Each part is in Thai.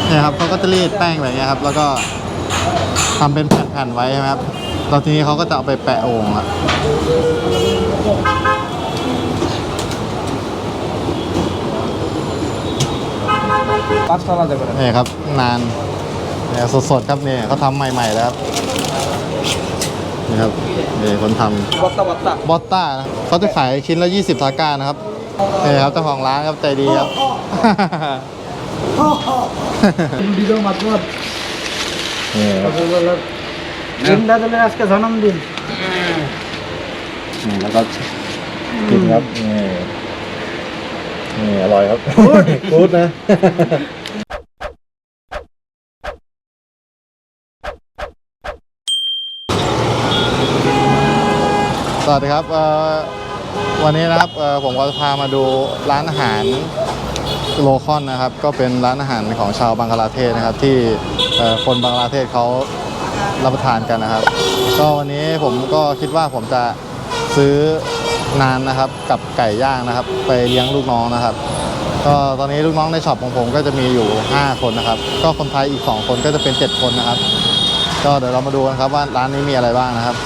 เนี่ยครับเขาก็จะรีดแป้งแบบนี้ครับแล้วก็ทำเป็นแผ่นๆไว้ใช่ไหมครับแล้วทีนี้เขาก็จะเอาไปแปะโอ่งอะนี่ครับนานเนี่ยสดๆครับเนี่ยเขาทำใหม่ๆแล้วครับนี่ครับนี่คนทำบอตต้านะเขาจะขายชิ้นละ20 ทาก้านะครับนี่ครับเจ้าของร้านครับใจดีครับ जिंदादिलेर আজকে জন্মদিনแล้วก็กินครับนี่อร่อยครับกู๊ดนะสวัสดีครับวันนี้นะครับผมก็จะพามาดูร้านอาหารโลคอลนะครับก็เป็นร้านอาหารของชาวบังกลาเทศนะครับที่คนบังกลาเทศเขารับประทานกันนะครับก็วันนี้ผมก็คิดว่าผมจะซื้อนานนะครับกับไก่ย่างนะครับไปเลี้ยงลูกน้องนะครับก็ตอนนี้ลูกน้องในช็อปของผมก็จะมีอยู่5 คนนะครับก็คนไทยอีก2 คนก็จะเป็น7 คนนะครับก็เดี๋ยวเรามาดูกันครับว่าร้านนี้มีอะไรบ้างนะครับ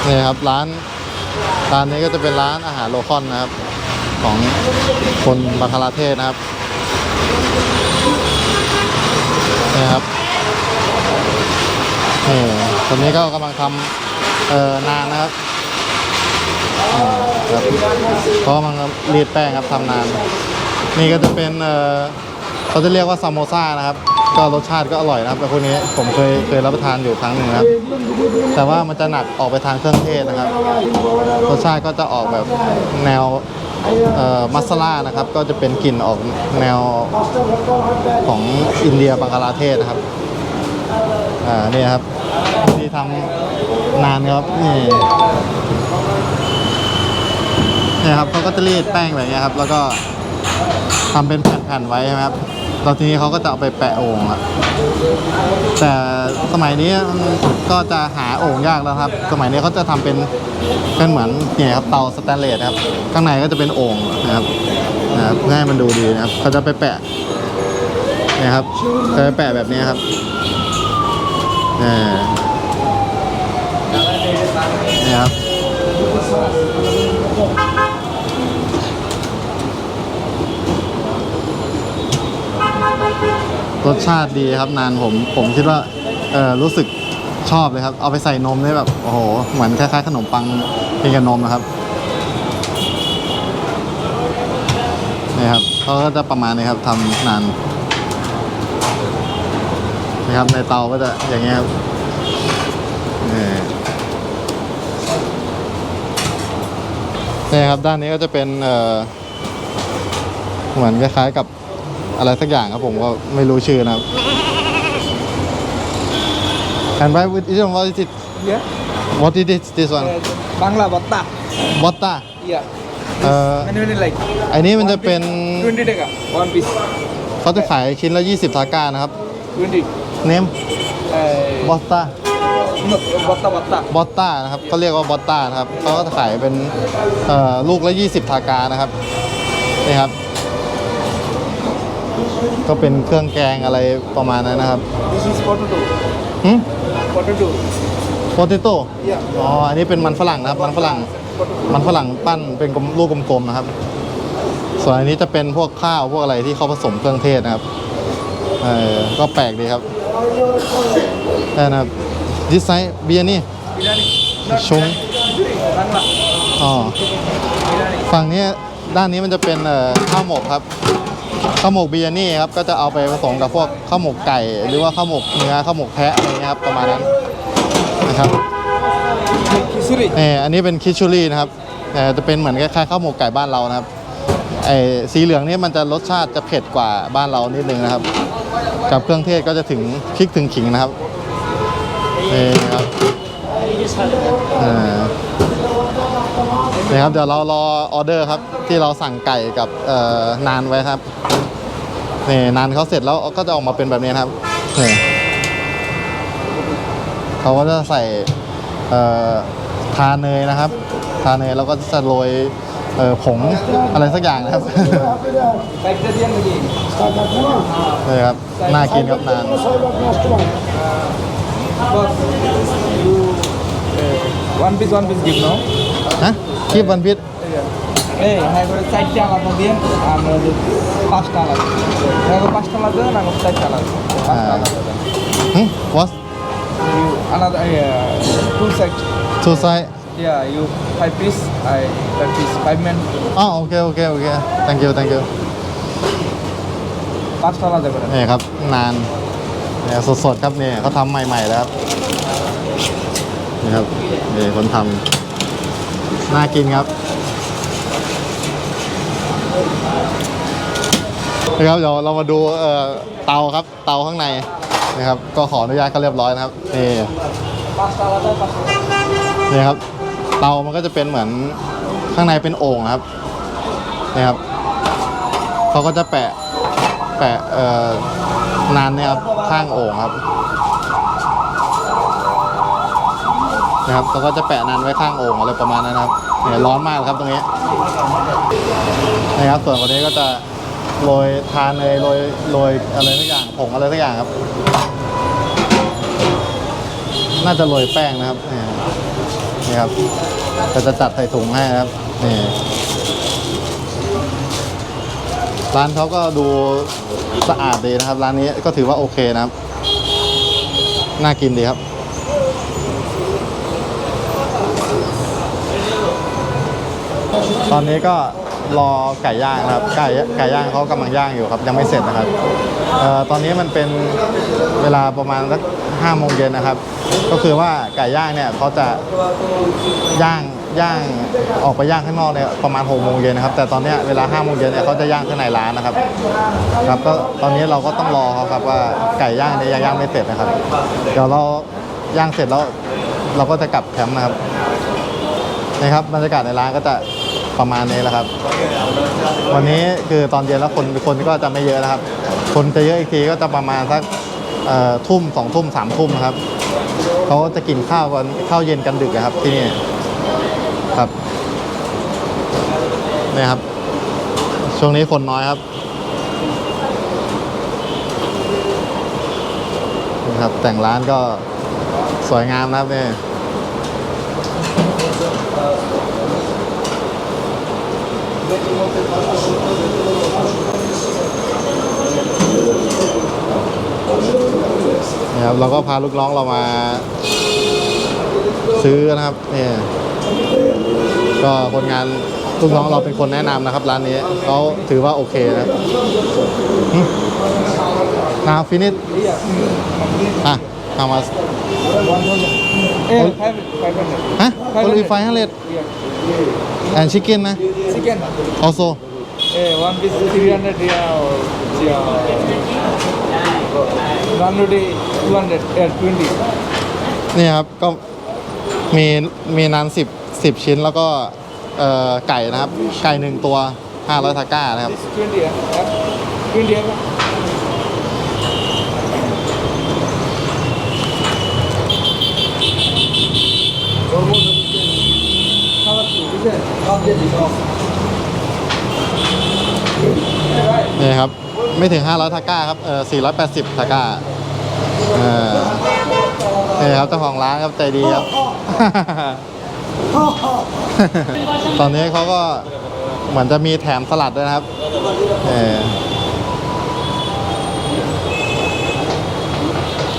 นี่ครับร้านนี้ก็จะเป็นร้านอาหารโลคอลนะครับของคนบังคลาเทศนะครับนี่ครับตอนนี้ก็กำลังทำนานนะครับเพราะมันรีดแป้งครับทำนานนี่ก็จะเป็นเขาจะเรียกว่าซามโมซ่านะครับก็รสชาติก็อร่อยนะครับแต่พวกนี้ผมเคยรับประทานอยู่ครั้งหนึ่งนะครับแต่ว่ามันจะหนักออกไปทางเครื่องเทศนะครับรสชาติก็จะออกแบบแนวมัสลานะครับก็จะเป็นกลิ่นออกแนวของอินเดียบังกลาเทศนะครับนี่ครับที่ทำนานครับนี่ครับเขาก็จะรีดแป้งแบบนี้ครับแล้วก็ทำเป็นแผ่นๆไว้ใช่ไหมครับแล้วทีนี้เขาก็จะเอาไปแปะโอ่งอะแต่สมัยนี้ก็จะหาโอ่งยากแล้วครับสมัยนี้เขาจะทำเป็นเหมือนเนี่ยครับเตาสแตนเลสครับข้างในก็จะเป็นโอ่งนะครับเพื่อให้มันดูดีนะครับเขาจะไปแปะเนี่ยครับจะไปแปะแบบนี้ครับนี่ครับรสชาติดีครับนานผมคิดว่ารู้สึกชอบเลยครับเอาไปใส่นมได้แบบโอ้โหเหมือนคล้ายๆขนมปังกินกับนมนะครับนี่ครับเขาก็จะประมาณนี้ครับทำนานนะครับในเตาก็จะอย่างเงี้ยครับนี่ครับด้านนี้ก็จะเป็นเหมือนคล้ายๆกับอะไรสักอย่างครับผมก็ไม่รู้ชื่อนะครับ And why with this one what is it? Yeah. What is this one? Bangla botta. Botta. Yeah. Many like. อันนี้มันจะเป็น 20 taka one piece. เขาจะขายชิ้นละ20 ทาก้านะครับ 20. เนมบอตต้า No, botta. บอตต้านะครับเขาเรียกว่าบอตต้านะครับเขาก็จะขายเป็นลูกละ20 ทากานะครับนี่ครับก็เป็นเครื่องแกงอะไรประมาณนั้นนะครับ This is potato. Potato. โปเตโต้ Yeah. อ๋ออันนี้เป็นมันฝรั่งนะครับมันฝรั่งปั้นเป็นลูกกลมๆนะครับส่วนอันนี้จะเป็นพวกข้าวพวกอะไรที่เขาผสมเครื่องเทศนะครับก็แปลกดีครับนะครับดิสไซน์เบียร์นี่ Biryani. ชง Bangla. อ๋อ Biryani. ฝั่งนี้ด้านนี้มันจะเป็นข้าวหมกครับข้าวหมกบิยานี่ครับก็จะเอาไปผสมกับพวกข้าวหมกไก่หรือว่าข้าวหมกเนื้อข้าวหมกแพะอะไรเงี้ยครับประมาณนั้นนะครับ Kisuri. อันนี้เป็นคิชูรี่นะครับจะเป็นเหมือนคล้ายๆข้าวหมกไก่บ้านเรานะครับสีเหลืองนี่มันจะรสชาติจะเผ็ดกว่าบ้านเรานิดนึงนะครับกับเครื่องเทศก็จะถึงพริกถึงขิงนะครับนี่ครับนี่ครับเดี๋ยวเรารอออเดอร์ครับที่เราสั่งไก่กับนานไว้ครับนี่นานเขาเสร็จแล้วก็จะออกมาเป็นแบบนี้ครับนี่เขาก็จะใส่ทาเนยนะครับทาเนยแล้วก็จะโรย ผงอะไรสักอย่างนะครับ vegetarian lagi. นี่ครับน่ากินครับนาน Bos, you one piece give no? นะคลิปวันพิษ Eh, hai করে 4 টাকা তো দিন আর 5 টাকা। হ্যাঁ 5 টাকা দেন না 4 টাকা। 5 টাকা দেন। what You another two side. two side Yeah, you 5 piece, I 5 piece, 5 men. อ๋อโอเคโอเคโอเค thank you thank you 5 টাকা দেবেন। นี่ครับนานเนี่ยสดๆครับเนี่ยเขาทำใหม่ๆแล้วครับนี่ครับนี่คนทำน่ากินครับนะครับเดี๋ยวเรามาดูเตาครับเตาข้างในนะครับก็ขออนุญาตเขาเรียบร้อยนะครับนี่ 5 টাকা দেন 5 টাকা। นี่ครับเตามันก็จะเป็นเหมือนข้างในเป็นโอ่งครับนี่ครับเขาก็จะแปะนานเนี่ยครับข้างโอ่งครับนะครับเขาก็จะแปะนานไว้ข้างโอ่งอะไรประมาณนั้นครับเนี่ยร้อนมากครับตรงนี้นะครับส่วนวันนี้ก็จะโรยทานเลยโรยอะไรสักอย่างผงอะไรสักอย่างครับน่าจะโรยแป้งนะครับนี่ครับจะจัดใส่ถุงให้ครับนี่ร้านเขาก็ดูสะอาดดีนะครับร้านนี้ก็ถือว่าโอเคนะครับน่ากินดีครับตอนนี้ก็รอไก่ย่างนะครับไก่ย่างเขากำลังย่างอยู่ครับยังไม่เสร็จนะครับตอนนี้มันเป็นเวลาประมาณสัก5 โมงเย็นนะครับก็คือว่าไก่ย่างเนี่ยเขาจะย่างออกไปย่างข้างนอกเนี่ยประมาณ6 โมงเย็นนะครับแต่ตอนนี้เวลา5 โมงเย็นเนี่ยเขาจะย่างข้างในร้านนะครับครับก็ตอนนี้เราก็ต้องรอเขาครับว่าไก่ย่างเนี่ยยังย่างไม่เสร็จนะครับเดี๋ยวเราย่างเสร็จแล้วเราก็จะกลับแคมป์นะครับนะครับบรรยากาศในร้านก็จะประมาณนี้แหละครับวันนี้คือตอนเย็นแล้วคนก็จะไม่เยอะนะครับคนจะเยอะอีกทีก็จะประมาณสักทุ่ม2 ทุ่ม3 ทุ่มนะครับเขาจะกินข้าวเย็นกันดึกนะครับที่นี่ครับนี่ครับช่วงนี้คนน้อยครับนี่ครับแต่งร้านก็สวยงามนะครับนี่นะครับเราก็พาลูกน้องเรามาซื้อนะครับนี่ก็คนงานลูกน้องเราเป็นคนแนะนำนะครับร้านนี้เขาถือว่าโอเคนะนาฟินิชอ่ะเอามา Eh, 500. ฮะโอลิฟไฟฮันเลด Yeah. แอนชิคเก้นนะ Chicken. also Eh, one piece 300 yeah, or yeah. One roti 200, 20. นี่ครับก็มีนาน10 ชิ้นแล้วก็ไก่นะครับไก่1 ตัว500 ทาก้านะครับ This 20 yeah. 20 yeah.นี่ครับไม่ถึง500 ทาก้าครับ480 ทาก้านี่ครับเจ้าของร้านครับใจดีครับ ตอนนี้เขาก็เหมือนจะมีแถมสลัดด้วยนะครับ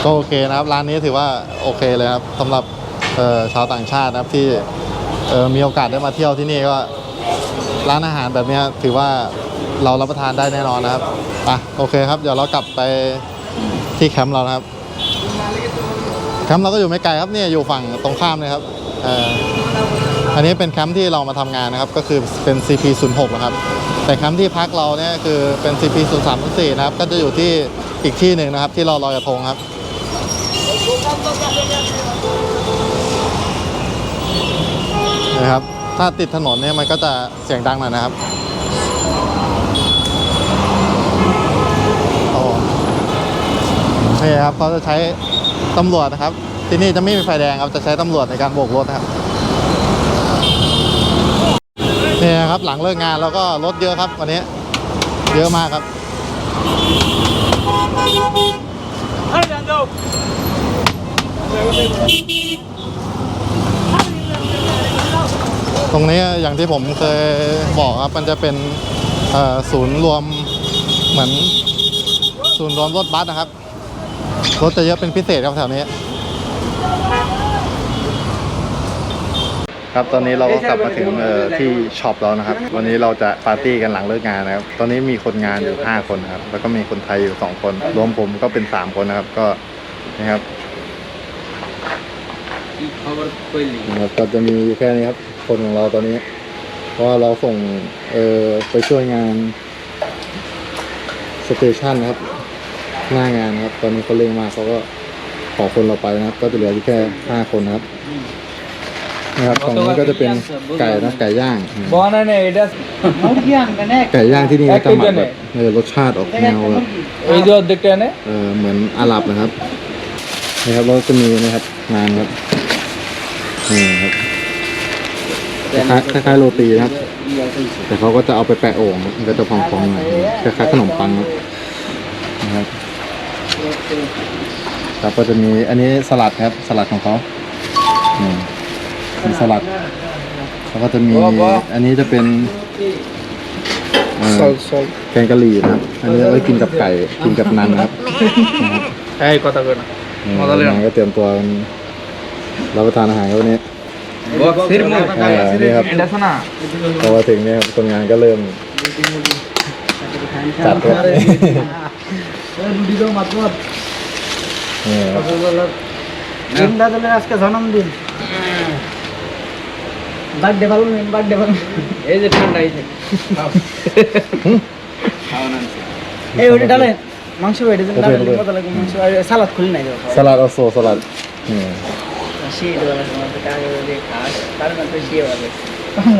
ก็โอเคนะครับร้านนี้ถือว่าโอเคเลยครับสำหรับชาวต่างชาตินะครับที่มีโอกาสได้มาเที่ยวที่นี่ก็ร้านอาหารแบบนี้ถือว่าเรารับประทานได้แน่นอนนะครับโอเคครับเดี๋ยวเรากลับไปที่แคมป์เรานะครับแคมป์เราก็อยู่ไม่ไกลครับเนี่ยอยู่ฝั่งตรงข้ามเลยครับอันนี้เป็นแคมป์ที่เรามาทำงานนะครับก็คือเป็น CP06 นะครับแต่แคมป์ที่พักเราเนี่ยคือเป็น CP03-04 นะครับก็จะอยู่ที่อีกที่หนึ่งนะครับที่เราลอยกระทงครับนะครับถ้าติดถนนเนี่ยมันก็จะเสียงดังหน่อยนะครับนี่ครับเขาจะใช้ตำรวจนะครับที่นี่จะไม่มีไฟแดงครับจะใช้ตำรวจในการโบกรถนะครับน นี่นะครับหลังเลิกงานแล้วก็รถเยอะครับวันนี้เยอะมากครับ ตรงนี้อย่างที่ผมเคยบอกครับมันจะเป็นศูนย์รวมเหมือนศูนย์รวมรถบัสนะครับรถจะเยอะเป็นพิเศษครับแถวนี้ครับตอนนี้เราก็กลับมาถึงที่ช็อปแล้วนะครับวันนี้เราจะปาร์ตี้กันหลังเลิกงานนะครับตอนนี้มีคนงานอยู่5คนครับแล้วก็มีคนไทยอยู่2คนรวมผมก็เป็น3คนนะครับก็นะครับก็จะมีแค่นี้ครับคนของเราตอนนี้เพราะว่าเราส่งไปช่วยงานสเตชันนะครับหน้างานนะครับตอนนี้เขาเร่งมากเขาก็ขอคนเราไปนะครับก็จะเหลืออยู่แค่5คนนะครับนะครับตรงนี้ก็จะเป็นไก่นะไก่ย่าง বনানে এটাไก่ย่างที่นี่จะหมักแบบรสชาติออกแนวแบบ এই যে অর্ধেকটা এনেเหมือนอาหรับนะครับนี่ครับเราจะมีนะครับงานครับนี่ครับคล้ายๆโรตีนะครับแต่เขาก็จะเอาไปแปะโอ่งมันก็จะพองๆหน่อยคล้ายๆขนมปังนะครับครับก็จะมีอันนี้สลัดครับสลัดของเขามีสลัดแล้วก็จะมีอันนี้จะเป็นแกงกะหรี่นะครับอันนี้ไว้กินกับไก่กินกับนันนะครับ এই কথা কই না ก็เตรียมตัวรับประทานอาหารครับวันนี้ นี่ครับ এটা শোনা พอมาถึงเนี่ยครับคนงานก็เริ่มจัดครับนี่ครับ আজকে জন্মদিন বার্থডে ভালো বার্থডে ভালো এই যে ঠান্ডা এই যে এই ওটা ডালে মাংস বেড়ে দেন ডালে কত লাগে মাংস আর সালাদ খুলি নাই দাওสลัดเอาโซสลัดসেই ডলার তোমাদের টাকা দিয়ে খাস তার মধ্যে দিয়ে হবে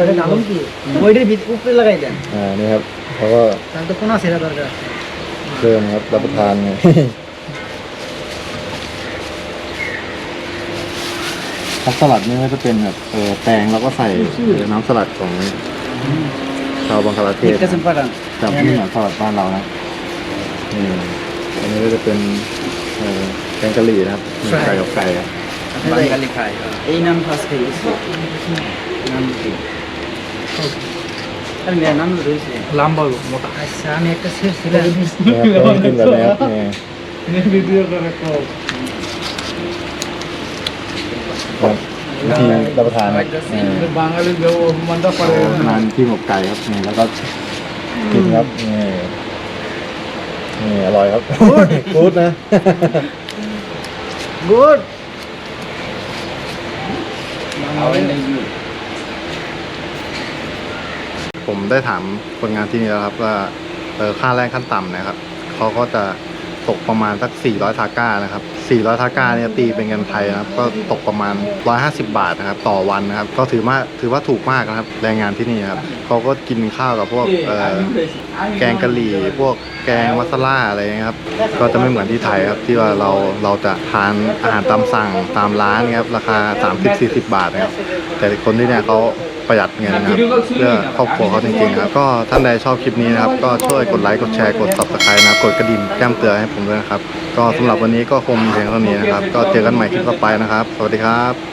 ওটা ডালম কি ওইটার ভিতরে উপরে লাগাই দেনนี่ครับเขาก็ তাহলে তো কোনা সেরা দরকারเริ่มครับรับประทานไงน้ำสลัดนี่ก็จะเป็นแบบแตงแล้วก็ใส่น้ำสลัดของชาวบังคลาเทศ এটা সিম্পল แต่ไม่เหมือนสลัดบ้านเรานะอันนี้ก็จะเป็นแกงกะหรี่นะครับไก่กับไก่ครับ বাঙালি খায় এই নাম ফার্স্ট খাইছি নাম কি আর মেয়ের নাম রয়েছে লাম্বা মোটা আচ্ছা আমি একটা শেষ ছিলামต้องกินแบบนี้ครับนี่ ভিডিও করে তোครับวิธีรับประทานครับ বাঙালি দেও মন্দ করেนานที่หมกไก่ครับนี่แล้วก็กินครับนี่อร่อยครับกู๊ดนะ গুডผมได้ถามคนงานที่นี่แล้วครับว่าค่าแรงขั้นต่ำนะครับเขาก็จะตกประมาณสัก400ทาก้านะครับ400ทาก้าเนี่ยตีเป็นเงินไทยนะครับก็ตกประมาณ150 บาทนะครับต่อวันนะครับก็ถือว่าถูกมากนะครับแรงงานที่นี่ครับเขาก็กินข้าวกับพวกแกงกะหรี่พวกแกงมัสลาอะไรเงี้ยครับก็จะไม่เหมือนที่ไทยครับที่ว่าเราจะทานอาหารตามสั่งตามร้านครับราคา30-40 บาทนะครับแต่คนที่เนี่ยเขาประหยัดเงินนะครับเพื่อครอบครัวเขาจริงๆครับก็ท่านใดชอบคลิปนี้นะครับก็ช่วยกดไลค์กดแชร์กด Subscribe นะครับกดกระดิ่งแจ้งเตือนให้ผมด้วยนะครับก็สำหรับวันนี้ก็คงเพียงเท่านี้นะครับก็เจอกันใหม่คลิปต่อไปนะครับสวัสดีครับ